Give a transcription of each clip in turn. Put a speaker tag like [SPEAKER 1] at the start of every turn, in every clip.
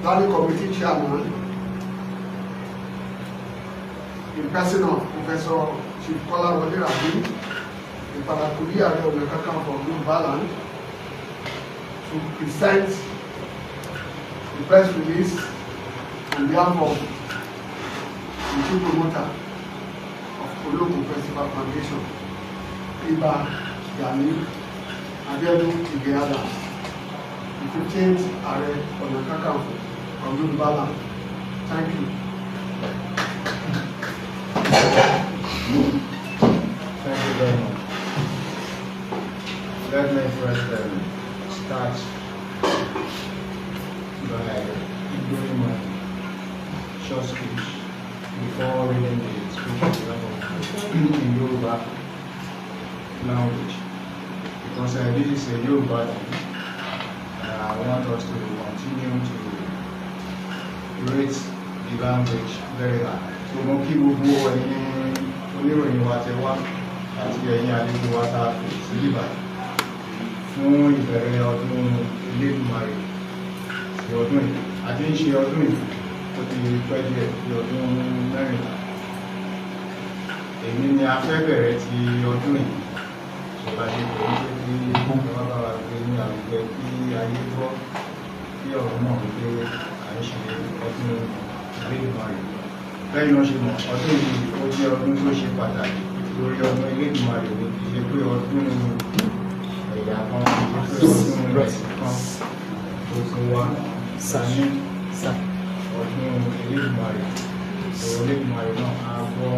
[SPEAKER 1] planning committee chairman, in person of Professor Chief Kolawole Rabi, the Parakudi Ààrẹ Ọ̀nà Kakanfò of Yorùbá-land, to present the press release on behalf of the chief promoter of Ológun Festival Foundation, Ìbà Gani Abiodun Ige Adams, the 15th Ààrẹ Ọ̀nà Kakanfò of Yorùbá-land. Thank you.
[SPEAKER 2] Thank you very much. Let me first start by doing my short speech before reading the speech in Yoruba language. Because this is a Yoruba language, I want us to continue to rate the language very high. So mo kí gbogbo ẹ̀yin oníròyìn wa tẹ́ wá àti ẹ̀yin àlejò wa tá a pè sí ìbàdàn fún ìbẹ̀rẹ̀ ọdún Elédùmarè ti ọdún yìí. Àti ń ṣe ọdún yìí ó ti pẹ́ díẹ̀ bí ọdún mẹ́rìnlá. Èmi ni a fẹ́ bẹ̀rẹ̀ ti ọdún yìí. Ṣọba ṣe pé kí ìjọba bá wa gbé ní àwùjọ kí ayé gbọ́ kí ọ̀rọ̀ náà wípé à ń ṣe ọdún Elédùmarè. Lẹ́yìn náà ṣe mọ̀ ọdún yìí ó jẹ́ ọdún tó ṣe pàtàkì lórí ọdún Elédùmarè ní kì í ṣe pé ọdún ẹ̀yà kan kì í ṣe pé ọdún rẹ̀sì kan tó tún wá sani ọdún Elédùmarè. Elédùmarè náà á gbọ́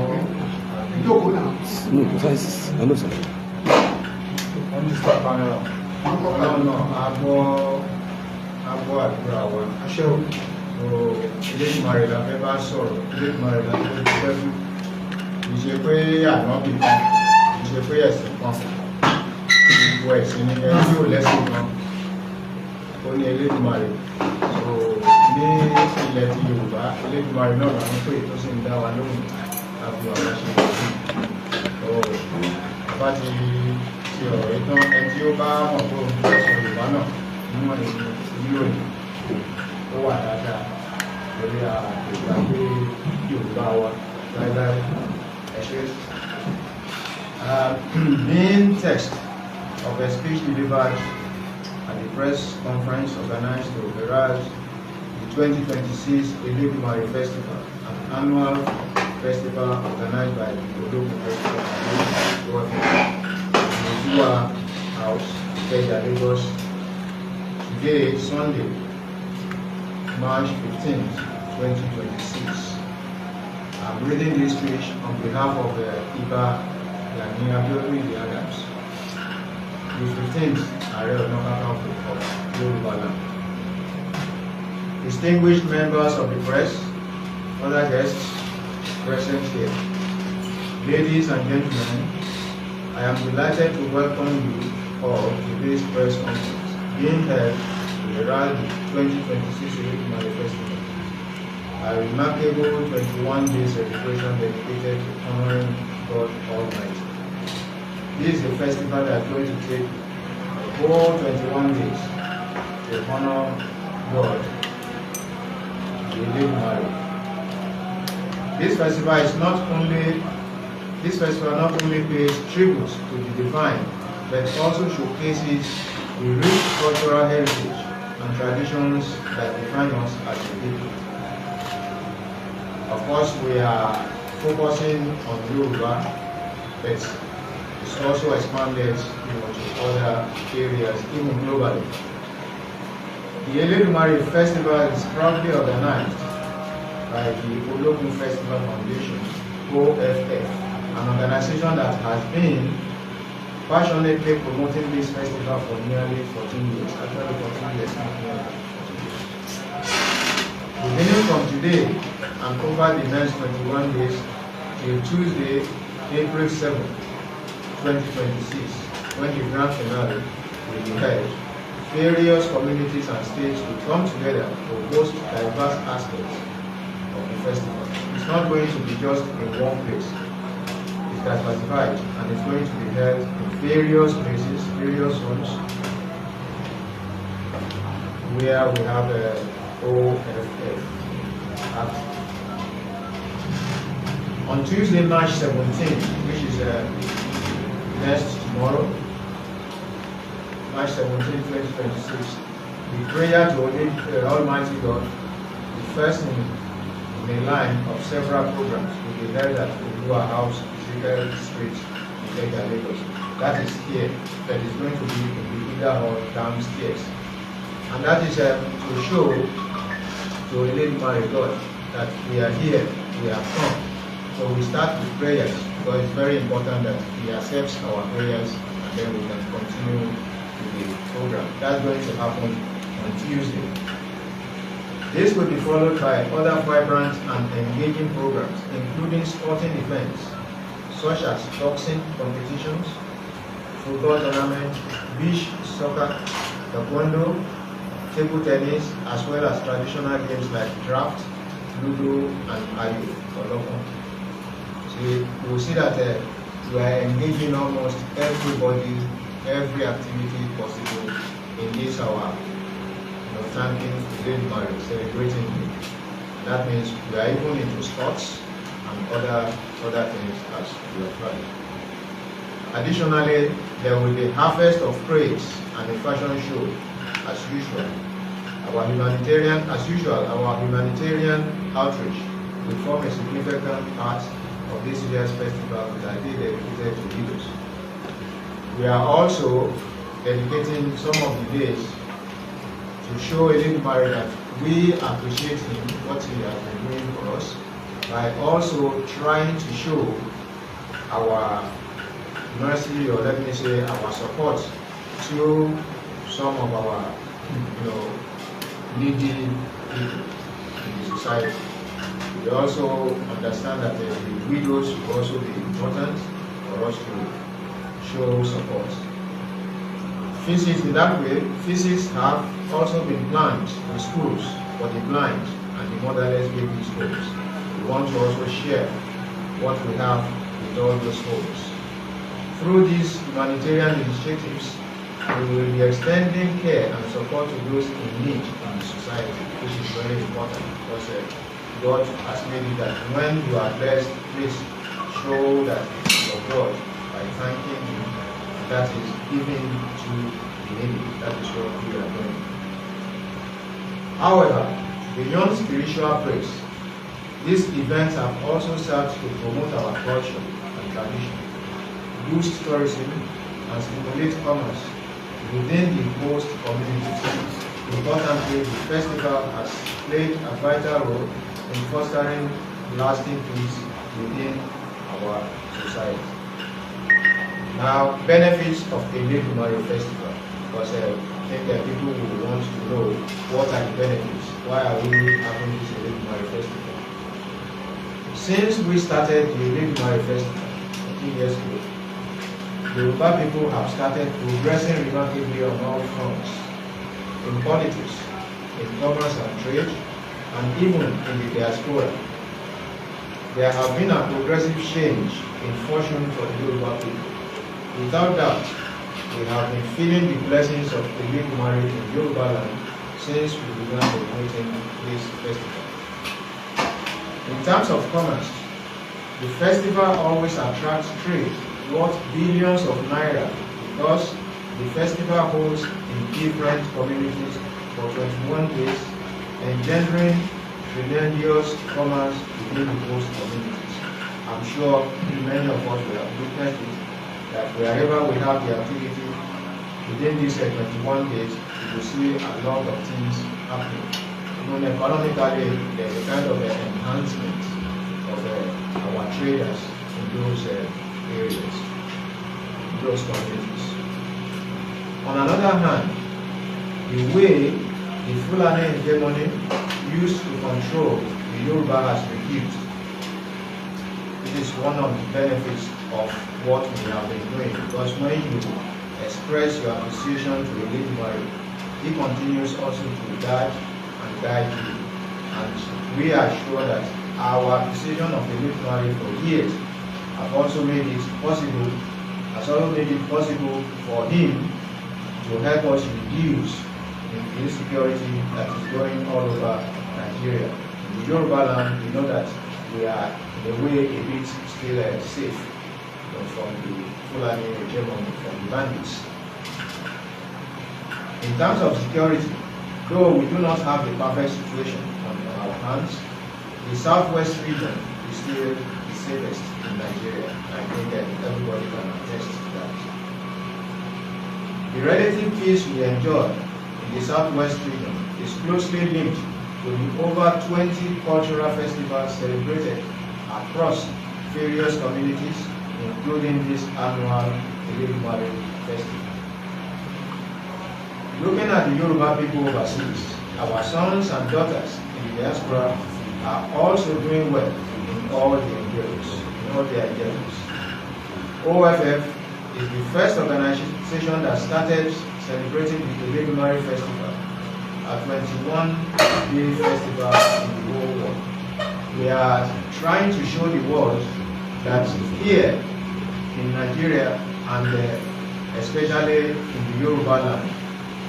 [SPEAKER 1] Ìjókòó náà.
[SPEAKER 3] No, size. Hello, sir.
[SPEAKER 2] wọ́n ti sọ pamẹ́rọ. Ọlọ́run náà á gbọ́ àdúrà wa.
[SPEAKER 1] Àṣẹ o.
[SPEAKER 2] Elédùmarè la fẹ́ bá sọ̀rọ̀, Elédùmarè la fẹ́ dúpẹ́ fún. Kì í ṣe pé ànábì kan, kì í ṣe pé ẹ̀sìn kan. Gbogbo ẹ̀sìn ni ẹni tí ò lẹ́sìn kan. Ó ní Elédùmarè. Ní ilẹ̀ ti Yorùbá, Elédùmarè náà là ń pè tó sì ń dá wa lóhùn láti wà láṣẹ ìlú. Bá ti ṣe ọ̀rọ̀ ìtàn ẹni tí ó bá mọ̀ tó ń bọ́ sọ Yorùbá náà níwọ̀n ìròyìn ó wà dáadáa lórí àgbègbè pé Yorùbá wa láíláí ẹ̀ṣẹ́. Main text of a speech delivered at the press conference organized to herald the 2026 Elédùmarè Festival, an annual festival organized by the Ológun Festival Odua House, Ikeja, Lagos. Today, Sunday, March 15th, 2026. I'm reading this speech on behalf of Ìbà Gani Abiodun Ige Adams, the 15th Ààrẹ Ọ̀nà Kakanfò of Yorùbá-land. Distinguished members of the press, other guests present here, ladies and gentlemen, I am delighted to welcome you all to today's press conference being held to herald the 2026 Elédùmarè Festival, a remarkable 21-day celebration dedicated to honoring God Almighty. This is a festival that is going to take a whole 21 days to honor God, the Elédùmarè. This festival not only pays tribute to the divine, but also showcases the rich cultural heritage and traditions that define us as a people. Of course, we are focusing on Yoruba, but it's also expanded to other areas, even globally. The Elédùmarè Festival is proudly organized by the Ológun Festival Foundation, OFF, an organization that has been passionately promoting this festival for nearly 14 years, actually 14 years, not nearly 14 years. Beginning from today and over the next 21 days till Tuesday, April 7, 2026, when the grand finale will be held, various communities and states will come together to host diverse aspects of the festival. It's not going to be just in one place. It's diversified and it's going to be held in various places, various zones, where we have OFF Act. On Tuesday, March 17th, which is next tomorrow, March 17, 2026, the prayer to Almighty God, the first in a line of several programs, will be held at Odua House, Ezekiel Street, Ikeja, Lagos. That is here, but it's going to be in the Ida Hall downstairs. And that is to show to Eledumare God that we are here, we have come. So we start with prayers, because it's very important that He accepts our prayers, and then we can continue with the program. That's going to happen on Tuesday. This will be followed by other vibrant and engaging programs, including sporting events such as boxing competitions, football tournament, beach soccer, taekwondo, table tennis, as well as traditional games like draft, ludo, and ayo or loco. So you will see that we are engaging almost everybody, every activity possible in this hour. Thanking Eledumare, celebrating Him. That means we are even into sports and other things as we are trying. Additionally, there will be harvest of praise and a fashion show as usual. Our humanitarian outreach will form a significant part of this year's festival that is dedicated to leaders. We are also dedicating some of the days to show Eledumare that we appreciate him, what he has been doing for us, by also trying to show our mercy, or let me say our support to some of our needy people in the society. We also understand that the widows will also be important for us to show support. Visits in that way, visits have also been planned in schools for the blind and the motherless baby schools. We want to also share what we have with all those schools. Through these humanitarian initiatives, we will be extending care and support to those in need in the society, which is very important, because God has made it that when you are blessed, please show that your God by thanking Him. That is giving to the needy. That is what we are doing. However, beyond spiritual praise, these events have also served to promote our culture and tradition, boost tourism, and stimulate commerce within the host communities. Importantly, the festival has played a vital role in fostering lasting peace within our society. Now, benefits of the Eledumare Festival, because I think that people will want to know what are the benefits, why are we having this Eledumare Festival. Since we started the Eledumare Festival 15 years ago, the Yoruba people have started progressing remarkably on all fronts, in politics, in commerce and trade, and even in the diaspora. There have been a progressive change in fortune for the Yoruba people. Without doubt, we have been feeling the blessings of the Eledumare in Yoruba land since we began celebrating this festival. In terms of commerce, the festival always attracts trade worth billions of naira, because the festival holds in different communities for 21 days, engendering tremendous commerce within the host communities. I'm sure many of us will have witnessed it, that wherever we have the activity within these 21 days, you will see a lot of things happening. Even economically, there's a kind of an enhancement of our traders in those areas, in those communities. On another hand, the way the Fulani hegemony used to control the Yoruba has reduced. It is one of the benefits of what we have been doing, because when you express your appreciation to the Eledumare, he continues also to guide and guide you. And we are sure that our appreciation of the Eledumare for years have also made it possible, for him to help us reduce in insecurity that is going all over Nigeria. In the Yoruba land, we know that we are in a way a bit still safe from the Fulani hegemony, from the bandits. In terms of security, though we do not have the perfect situation on our hands, the southwest region is still the safest in Nigeria. I think that everybody can attest to that. The relative peace we enjoy in the southwest region is closely linked to the over 20 cultural festivals celebrated across various communities, including this annual Elédùmarè festival. Looking at the Yoruba people overseas, our sons and daughters in the diaspora are also doing well in all their endeavors. OFF is the first organization that started celebrating the Elédùmarè festival, a 21-day festival in the whole world. We are trying to show the world that here in Nigeria and especially in the Yoruba land,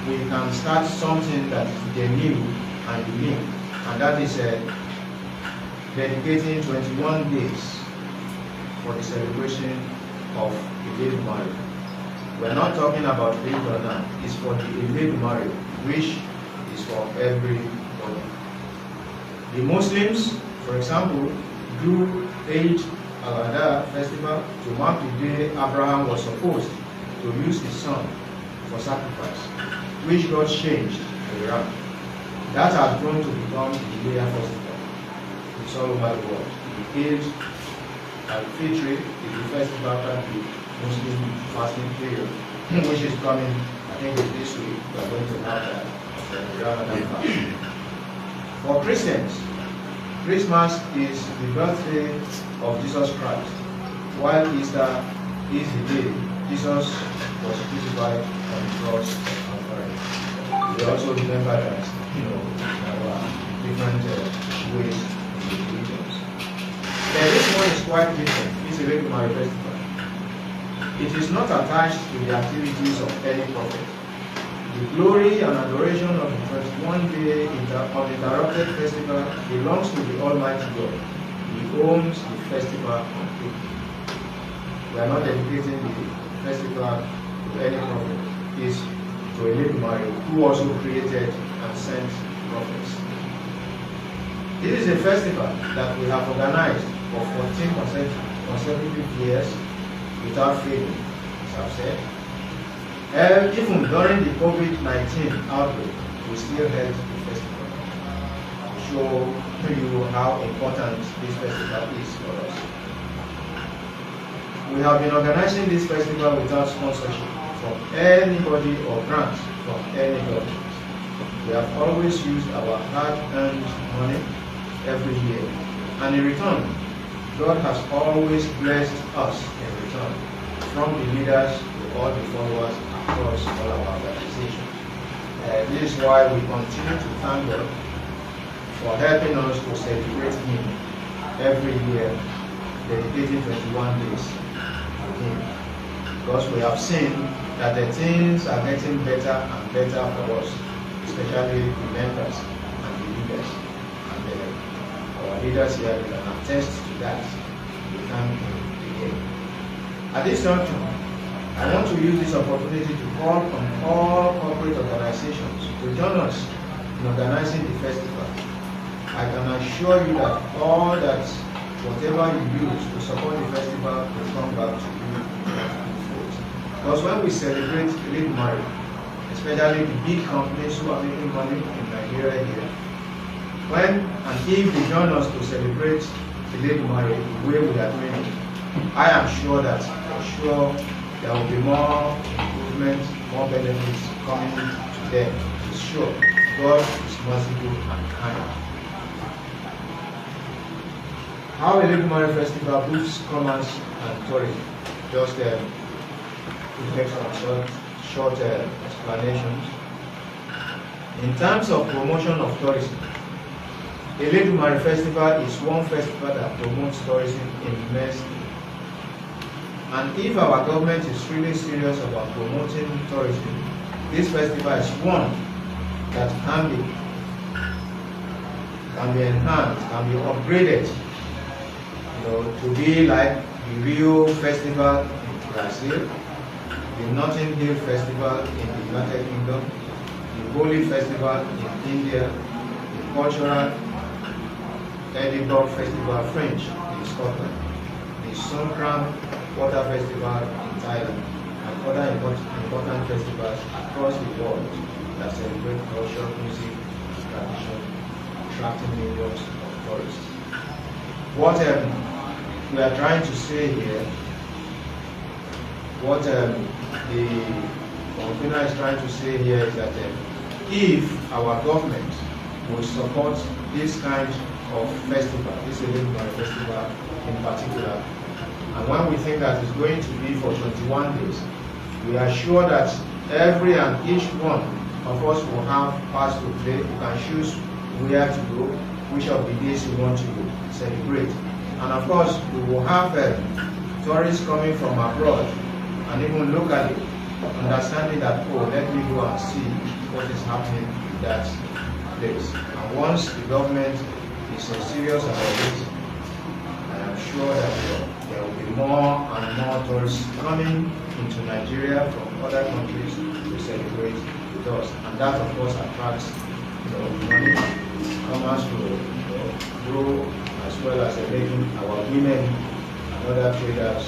[SPEAKER 2] we can start something that is genuine and unique, and that is dedicating 21 days for the celebration of Elédùmarè. We're not talking about Elédùmarè, it's for the Elédùmarè, which is for everybody. The Muslims, for example, do Eid al-Adha festival to mark the day Abraham was supposed to use his son for sacrifice, which got changed to Iran. That has grown to become the Iléyá festival. It's all over the world. The Eid al-Fitr is the festival after the Muslim fasting period, which is coming, I think it's this week. We are going to have that Ramadan fast. For Christians, Christmas is the birthday of Jesus Christ, while Easter is the day Jesus was crucified on the cross of Calvary. We also remember that, there are different ways in the religions. This one is quite different. It's a Elédùmarè festival. It is not attached to the activities of any prophet. The glory and adoration of the 21-day uninterrupted festival belongs to the Almighty God. He owns the festival completely. We are not dedicating the festival to any prophet. It is to Elédùmarè, who also created and sent prophets. This is a festival that we have organized for 14 consecutive years without failing, as I've said. Even during the COVID-19 outbreak, we still held the festival to show you how important this festival is for us. We have been organizing this festival without sponsorship from anybody or grants from any government. We have always used our hard-earned money every year, and in return, God has always blessed us in return, from the leaders to all the followers across all our organizations. This is why we continue to thank God for helping us to celebrate Him every year, dedicating 21 days to Him. Because we have seen that the things are getting better and better for us, especially the members and the leaders. And our leaders here can attest to that. We thank Him again. At this juncture, I want to use this opportunity to call on all corporate organizations to join us in organizing the festival. I can assure you that whatever you use to support the festival will come back to you. Because when we celebrate Elédùmarè, especially the big companies who are making money in Nigeria here, when and if they join us to celebrate Elédùmarè the way we are doing it, I am sure that for sure there will be more improvement, more benefits coming to them. It's sure. God is merciful and kind. How Elédùmarè Festival boosts commerce and tourism. Just to make some short explanations. In terms of promotion of tourism, Elédùmarè Festival is one festival that promotes tourism immensely. And if our government is really serious about promoting tourism, this festival is one that can be enhanced, can be upgraded, to be like the Rio Festival in Brazil, the Notting Hill Festival in the United Kingdom, the Holi Festival in India, the Cultural Edinburgh Festival French in Scotland, the Songkran Water Festival in Thailand, and other important festivals across the world that celebrate culture, music, tradition, attracting millions of tourists. What we are trying to say here, what the convener is trying to say here is that if our government will support this kind of festival, this Elédùmarè festival in particular, and when we think that it's going to be for 21 days, we are sure that every and each one of us will have parts to play. You can choose where to go, which of the days you want to celebrate. And of course, we will have tourists coming from abroad and even locally, understanding that, oh, let me go and see what is happening in that place. And once the government is serious about it, I am sure that there will be more and more tourists coming into Nigeria from other countries to celebrate with us. And that, of course, attracts money, commerce to grow, as well as making our women and other traders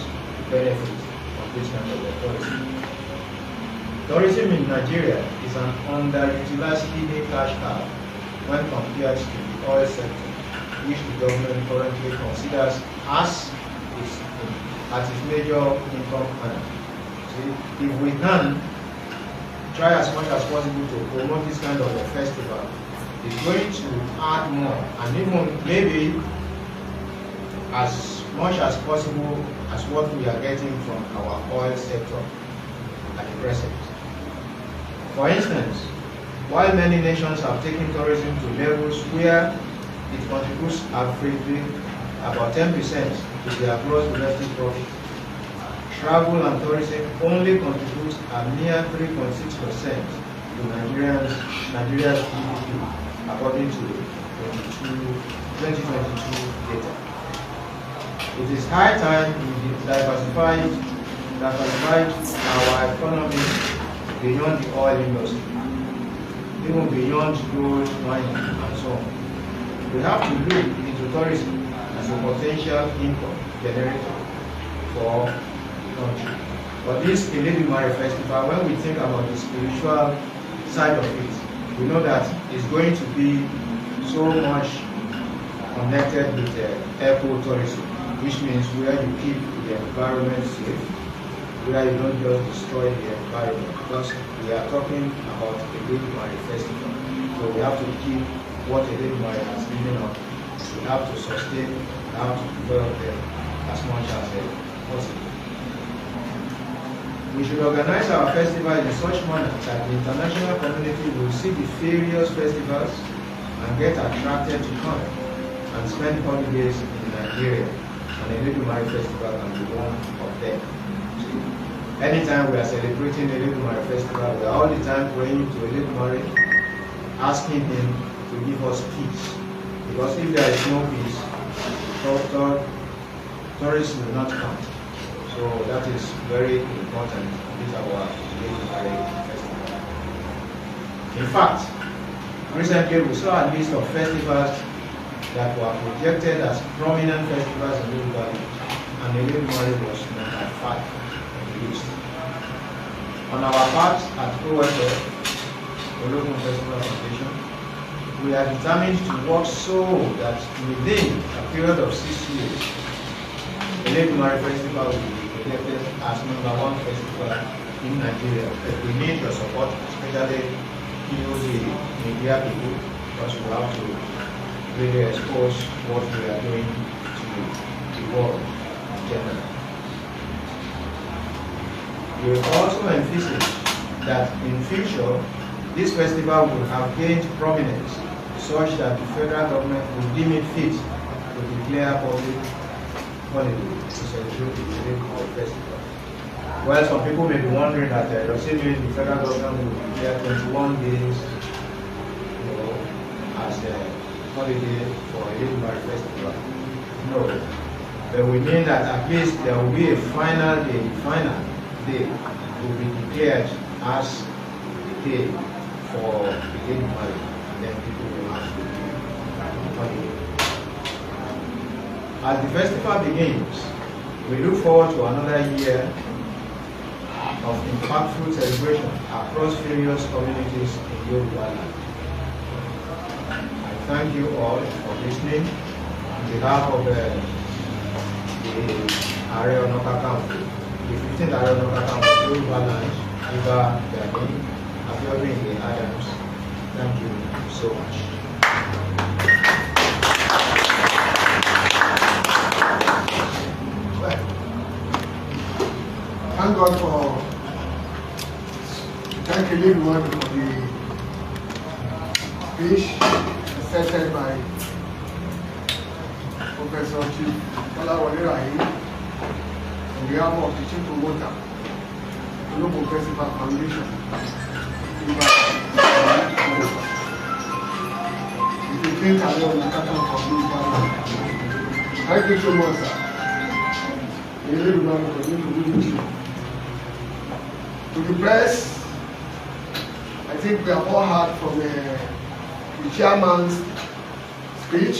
[SPEAKER 2] benefit from this kind of tourism. Tourism in Nigeria is an underutilized hidden cash cow when compared to the oil sector, which the government currently considers as its major income earner. So if we can try as much as possible to promote this kind of a festival, it's going to add more, and even maybe as much as possible as what we are getting from our oil sector at the present. For instance, while many nations have taken tourism to levels where it contributes averagely about 10% to their gross domestic profit, travel and tourism only contribute a mere 3.6% to Nigeria's GDP, according to 2022 data. It is high time we diversified our economy beyond the oil industry, even beyond gold mining and so on. We have to look into tourism as a potential income generator for the country. But this Elédùmarè festival, when we think about the spiritual side of it, we know that it's going to be so much connected with ecotourism, which means where you keep the environment safe, where you don't just destroy the environment, because we are talking about a Elédùmarè festival. So we have to keep what Elédùmarè has given us. We have to sustain, we have to develop them as much as possible. We should organize our festival in such manner that the international community will see the various festivals and get attracted to come and spend holidays in Nigeria. And the Elédùmarè festival can be one of them. Anytime we are celebrating the Elédùmarè festival, we are all the time praying to Elédùmarè, asking him to give us peace. Because if there is no peace, tourists will not come. So that is very important with our Elédùmarè festival. In fact, recently we saw a list of festivals that were projected as prominent festivals in Yoruba Valley, and Elédùmarè was number 5 on the list. On our part at OFF, Ologun Festival Foundation, we are determined to work so that within a period of 6 years, Elédùmarè Festival will be projected as number 1 festival in Nigeria. We need your support, especially the media people, because we have to really expose what we are doing to the world in general. We also envisage that in future, this festival will have gained prominence such that the federal government will deem it fit to declare public holiday to celebrate the Elédùmarè festival. Well, some people may be wondering that does it mean the federal government will declare 21 days as a holiday for a Elédùmarè festival. No. But we mean that at least there will be a final day. The final day will be declared as the day for the Elédùmarè, and then people will have to be holiday. As the festival begins, we look forward to another year of impactful celebration across various communities in Yoruba land. I thank you all for listening. On behalf of the Ààrẹ Ọ̀nà Kakanfò, the 15th Ààrẹ Ọ̀nà Kakanfò of Yoruba land, Ìbà Gani Abiodun Ige Adams, thank you so much.
[SPEAKER 1] Thank God for thank everyone for the speech presented by Professor Chief Kolawole Rahim on behalf of the Chief Promoter, Olóko Festival Foundation. If you think I know the Kakan for Yoruba land, thank you so much, sir. To the press, I think we have all heard from the chairman's speech.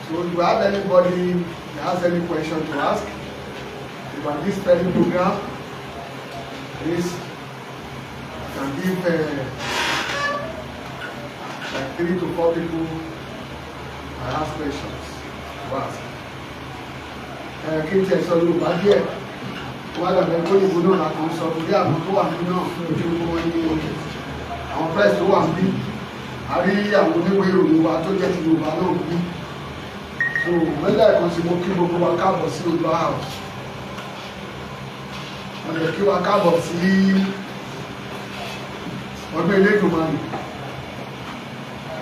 [SPEAKER 1] So if you have anybody that has any question to ask about this training program, please can give like 3 to 4 people and ask questions to ask. Kí n tẹ̀ sọ Yorùbá díẹ̀ wọ́n dàbẹ̀ kó ìbò náà láti sọ bí àwọn tó wà nínú náà fún ojú wọn ní àwọn press tó wà níbí a rí àwọn oníwèé ìròyìn wa tó jẹ́ ti Yorùbá náà níbí. So mẹ́lẹ̀ kan sí mo kí gbogbo wa káàbọ̀ sí Yorùbá house. Wọ́n lè kí wa káàbọ̀ sí ọdún Elédùmarè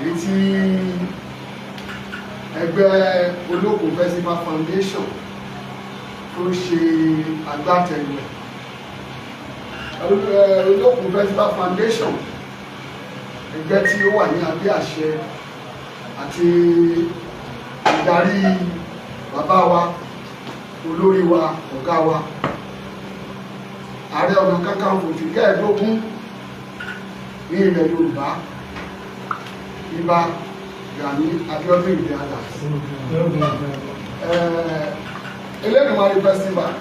[SPEAKER 1] èyí tí ẹgbẹ́ Olóko Festival Foundation tó ṣe agbátẹrù Olóko Festival Foundation, ẹgbẹ́ tí ó wà ní abẹ́ àṣẹ àti ìdarí bàbá wa, olórí wa, ọ̀gá wa, Ààrẹ Ọ̀nà Kakanfò tí kẹ́ẹ̀ẹ́dógún ní ilẹ̀ Yorùbá, Ìbà Gani Abiodun Ige Adams. Elédùmarè Festival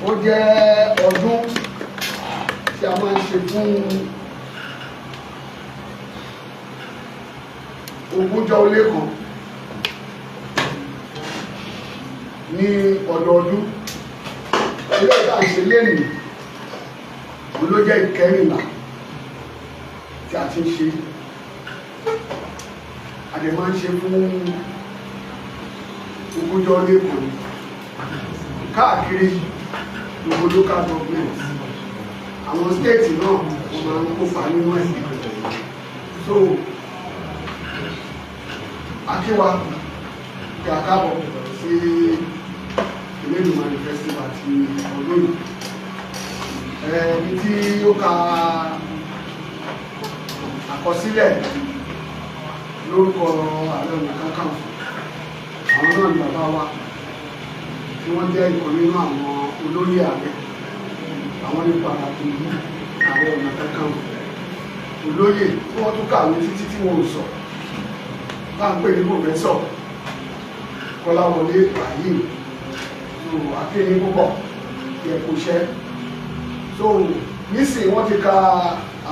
[SPEAKER 1] ó jẹ́ ọdún tí a máa ń ṣe fún ogúnjọ́ ó lé kan ní ọdọọdún. Ilé ìta ìṣe lẹ́nìí ló jẹ́ ìkẹrìnlá tí a ti ń ṣe. A dẹ̀ máa ń ṣe fún ogúnjọ́ ó lé kan káàkiri gbogbo local government. Àwọn stéètì náà wọ́n máa ń kópa nínú ẹ̀. So akíwa kí a káàbọ̀ sí Elédùmarè Festival ti ọdún yìí. Ẹni tí ó ka àkọsílẹ̀ lórúkọ Ààrẹ Ọ̀nà Kakanfò, àwọn náà ni bàbá wa tí wọ́n jẹ́ ìkan nínú àwọn olórí ààrẹ, àwọn ní pàtàkì yìí Ààrẹ Ọ̀nà Kakanfò, olóyè tí wọ́n tún kàwé títí tí wọ́n sọ bá ń pè ní pòfẹ́sọ̀ Kọ́láwọlé Rahim. So akéyìn púpọ̀ yẹ kó ṣẹ́. So nísìnyí wọ́n ti ka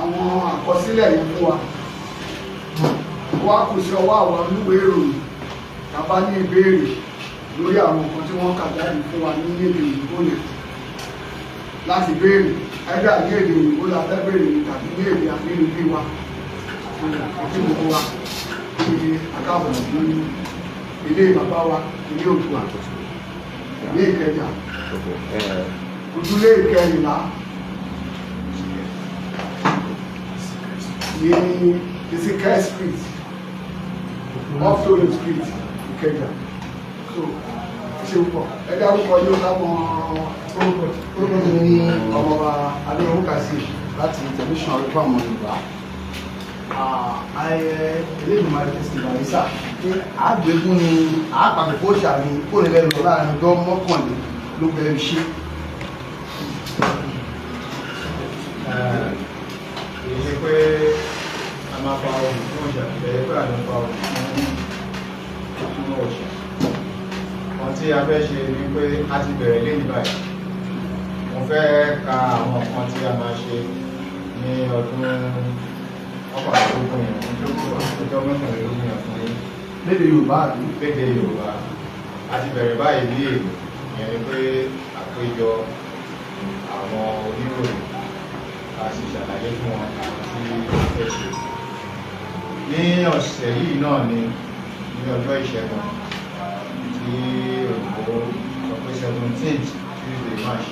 [SPEAKER 1] àwọn àkọsílẹ̀ yẹn fún wa, wá kù sí ọwọ́ àwọn oníwèé ìròyìn tàbá ní ìbéèrè lórí àwọn nǹkan tí wọ́n kà jáde fún wa ní èdè òyìnbó yẹn láti béèrè ẹgbẹ́ àní èdè òyìnbó la fẹ́ béèrè tàbí ní èdè àbínibí wa àti gbogbo wa ní akáàbọ̀ lórí ilé bàbá wa ilé òkú ní Ìkẹjà ojúlé ìkẹrìnlá ní Ezekiel Street off Tolu Street Ìkẹjà. So ṣe pọ̀ ẹgbẹ́ àrùkọ yóò láwọn
[SPEAKER 4] orúkọ ní ọmọọba Adéyẹmọ Kazeem láti tẹlifíṣàn Orípa ọmọ Yorùbá. eléyìí máa festival yìí sà pé àgbégún ni àpapọ̀ kó ṣàmì kó lè lẹ́nu lọ láàrin ọjọ́ mọ́kànlélógún bẹ̀rẹ̀ ṣe.
[SPEAKER 2] Èyí ṣe pé a máa fa ọdún fún ọjà bẹ̀rẹ̀ pé àjọ fa ọdún fún ọjà. Wọ́n tí a fẹ́ ṣe ni pé a ti bẹ̀rẹ̀ lé ní báyìí. Mo fẹ́ ka àwọn nǹkan tí a máa ṣe ní ọdún ọkọ̀ọ̀lógún yẹn, ọjọ́ mẹ́tàlélógún yẹn fún yín.
[SPEAKER 4] Lédè Yorùbá àbí?
[SPEAKER 2] Lédè Yorùbá. A ti bẹ̀rẹ̀ báyìí bí èdè, ìyẹn ni pé àpéjọ àwọn oníròyìn a sì ṣàlàyé fún wọn tí ó fẹ́ ṣe. Ní ọ̀sẹ̀ yìí náà ni ní ọjọ́ ìṣẹ́gun tí òyìnbó sọ pé 17th Tuesday March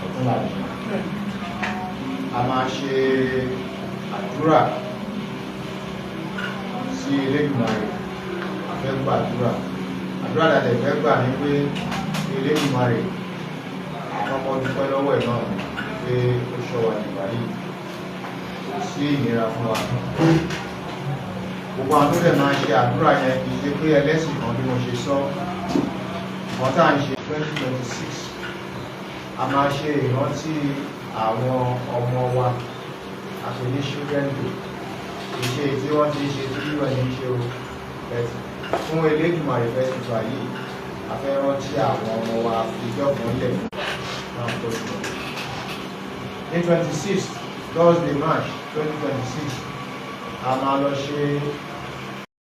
[SPEAKER 2] ọdún láti. A máa ṣe àdúrà sí Elédùmarè, a fẹ́ gba àdúrà. Àdúrà dàdẹ̀ fẹ́ gbà ní pé Elédùmarè àkọ́kọ́ dúpẹ́ lọ́wọ́ ẹ̀ náà pé ó ṣọ́ wa nígbà yìí, kò sí ìnira fún wa. Gbogbo àwọn tó dẹ̀ máa ṣe àdúrà yẹn kì í ṣe pé ẹlẹ́sìn kan bí mo ṣe sọ. Wọ́n tá à ń ṣe 2026, a máa ṣe ìrántí àwọn ọmọ wa àti ní children day. Ìṣe tí wọ́n ti ṣe tí wọ́n ní ṣe o bẹ̀tì fún Elédùmarè festival yìí, a fẹ́ rántí àwọn ọmọ wa ìjọ kan lẹ̀ náà tó ṣe. Ní 26 Thursday March 2026, a máa lọ ṣe